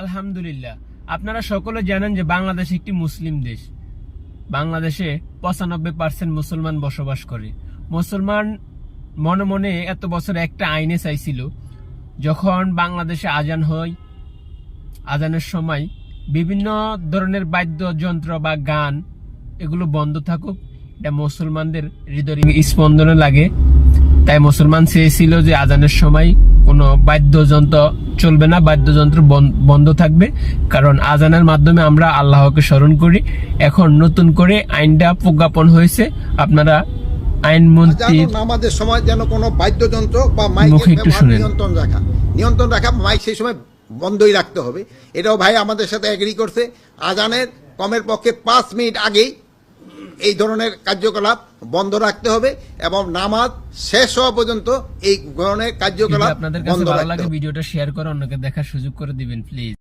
আলহামদুলিল্লাহ, আপনারা সকলে জানেন যে বাংলাদেশ একটি মুসলিম দেশ। বাংলাদেশে 95% মুসলমান বসবাস করে। মুসলমান মনে মনে এত বছর একটা আইনে চাইছিল, যখন বাংলাদেশে আজান হয়, আজানের সময় বিভিন্ন ধরনের বাদ্যযন্ত্র বা গান এগুলো বন্ধ থাকুক, এটা মুসলমানদের হৃদয় স্পন্দনে লাগে। তাই মুসলমান চেয়েছিল যে আজানের সময় কোনো বাদ্যযন্ত্র চলবে না, বাদ্যযন্ত্র বন্ধ থাকবে, কারণ আজানের মাধ্যমে আমরা আল্লাহকে স্মরণ করি। এখন নতুন করে আইনটা প্রজ্ঞাপন হয়েছে। আপনারা আইনমন্ত্রী আমাদের সময় যেন কোনো বাদ্যযন্ত্র বা মাইকের ব্যবহার নিয়ন্ত্রণ রাখা মাইক সেই সময় বন্ধই রাখতে হবে। এটাও ভাই আমাদের সাথে এগ্রি করছে। আজানের কমের পক্ষে 5 মিনিট আগেই এই ধরনের কার্যকলাপ বন্ধ রাখতে হবে এবং নামাজ শেষ হওয়া পর্যন্ত এই ধরনের কার্যকলাপ আপনাদের কাছে ভালো লাগে ভিডিওটা শেয়ার করে অন্যকে দেখার সুযোগ করে দিবেন প্লিজ।